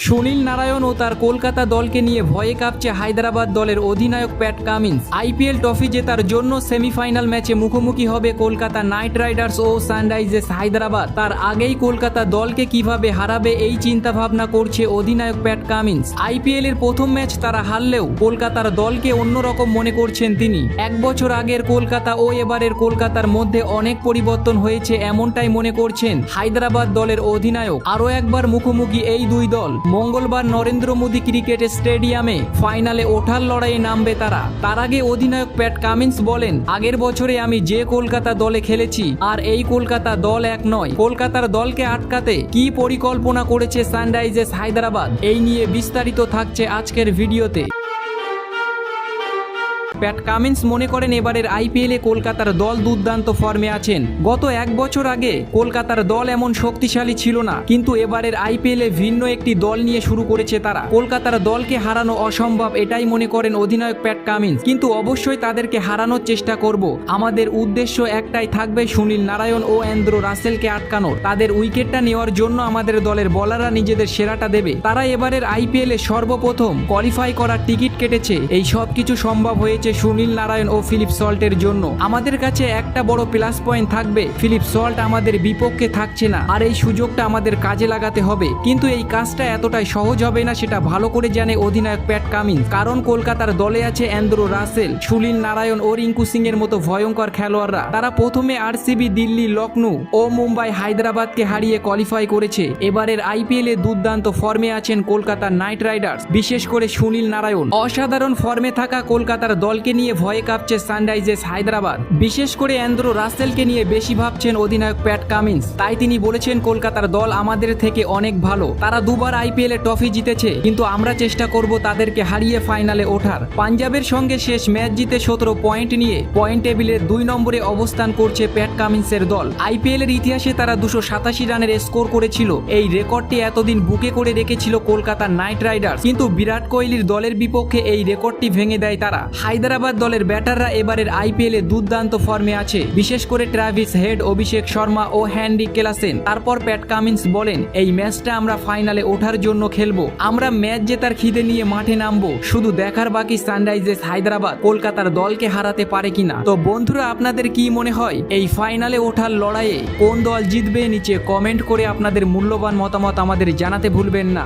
সুনীল নারায়ণ ও তার কলকাতা দলকে নিয়ে ভয়ে কাঁপছে হায়দ্রাবাদ দলের অধিনায়ক প্যাট কামিন্স। আইপিএল ট্রফি জেতার জন্য সেমিফাইনাল ম্যাচে মুখোমুখি হবে কলকাতা নাইট রাইডার্স ও সানরাইজার্স হায়দ্রাবাদ। তার আগেই কলকাতা দলকে কিভাবে হারাবে এই চিন্তা ভাবনা করছে অধিনায়ক প্যাট কামিন্স। আইপিএল এর প্রথম ম্যাচ তারা হারলেও কলকাতার দলকে অন্যরকম মনে করছেন তিনি। এক বছর আগের কলকাতা ও এবারের কলকাতার মধ্যে অনেক পরিবর্তন হয়েছে এমনটাই মনে করছেন হায়দ্রাবাদ দলের অধিনায়ক। আরও একবার মুখোমুখি এই দুই দল। মঙ্গলবার নরেন্দ্র মোদী ক্রিকেট স্টেডিয়ামে ফাইনালে ওঠার লড়াইয়ে নামবে তারা। তার আগে অধিনায়ক প্যাট কামিন্স বলেন, আগের বছরে আমি যে কলকাতা দলে খেলেছি আর এই কলকাতা দল এক নয়। কলকাতার দলকে আটকাতে কি পরিকল্পনা করেছে সানরাইজার্স হায়দ্রাবাদ, এই নিয়ে বিস্তারিত থাকছে আজকের ভিডিওতে। প্যাট কামিন্স মনে করেন এবারের আইপিএলে কলকাতার দল দুর্দান্ত ফর্মে আছেন। গত এক বছর আগে কলকাতার দল এমন শক্তিশালী ছিল না, কিন্তু এবারের আইপিএলে ভিন্ন একটি দল নিয়ে শুরু করেছে তারা। কলকাতার দলকে হারানো অসম্ভব এটাই মনে করেন অধিনায়ক প্যাট কামিন্স, কিন্তু অবশ্যই তাদেরকে হারানোর চেষ্টা করব। আমাদের উদ্দেশ্য একটাই থাকবে, সুনীল নারায়ণ ও অ্যান্দ্রু রাসেলকে আটকানোর। তাদের উইকেটটা নেওয়ার জন্য আমাদের দলের বলাররা নিজেদের সেরাটা দেবে। তারা এবারের আইপিএলে সর্বপ্রথম কোয়ালিফাই করার টিকিট কেটেছে। এই সব কিছু সম্ভব হয়েছে সুনীল নারায়ণ ও ফিলিপ সল্টের জন্য। আমাদের কাছে একটা বড় প্লাস পয়েন্ট থাকবে, ফিলিপ সল্ট আমাদের বিপক্ষে থাকছে না, আর এই সুযোগটা আমাদের কাজে লাগাতে হবে। কিন্তু এই কাজটা এতটাই সহজ হবে না, সেটা ভালো করে জানে অধিনায়ক প্যাট কামিন্স। কারণ কলকাতার দলে আছে অ্যান্দ্রু রাসেল, সুনীল নারায়ণ ও রিঙ্কু সিং এর মতো ভয়ঙ্কর খেলোয়াড়রা। তারা প্রথমে আরসিবি, দিল্লি, লখনৌ ও মুম্বাই, হায়দ্রাবাদকে হারিয়ে কোয়ালিফাই করেছে। এবারের আইপিএলে দুর্দান্ত ফর্মে আছেন কলকাতা নাইট রাইডার্স, বিশেষ করে সুনীল নারায়ণ। অসাধারণ ফর্মে থাকা কলকাতার দলকে নিয়ে ভয়ে কাঁপছে সানরাইজার্স হায়দ্রাবাদ। বিশেষ করে অ্যান্দ্রু রাসেলকে নিয়ে বেশি ভাবছেন অধিনায়ক প্যাট কামিন্স। তাই তিনি বলেছেন, কলকাতার দল আমাদের থেকে অনেক ভালো। তারা দুবার আইপিএলে ট্রফি জিতেছে, কিন্তু আমরা চেষ্টা করব তাদেরকে হারিয়ে ফাইনালে ওঠার। পাঞ্জাবের সঙ্গে শেষ ম্যাচ জিতে 17 পয়েন্ট নিয়ে পয়েন্ট টেবিলের 2 নম্বরে অবস্থান করছে প্যাট কামিন্সের দল। আইপিএল এর ইতিহাসে তারা 287 রানের স্কোর করেছিল। এই রেকর্ডটি এতদিন বুকে করে রেখেছিল কলকাতা নাইট রাইডার্স, কিন্তু বিরাট কোহলির দলের বিপক্ষে এই রেকর্ডটি ভেঙে দেয় তারা। হায়দ্রাবাদ দলের ব্যাটাররা এবারের আইপিএলে দুর্দান্ত ফর্মে আছে, বিশেষ করে ট্রাভিস হেড, অভিষেক শর্মা ও হ্যান্ডি ক্লাসেন। তারপর প্যাট কামিন্স বলেন, এই ম্যাচটা আমরা ফাইনালে ওঠার জন্য খেলবো। আমরা ম্যাচ জেতার খিদে নিয়ে মাঠে নামবো। শুধু দেখার বাকি সানরাইজার্স হায়দ্রাবাদ কলকাতার দলকে হারাতে পারে কিনা। তো বন্ধুরা, আপনাদের কি মনে হয় এই ফাইনালে ওঠার লড়াইয়ে কোন দল জিতবে? নিচে কমেন্ট করে আপনাদের মূল্যবান মতামত আমাদের জানাতে ভুলবেন না।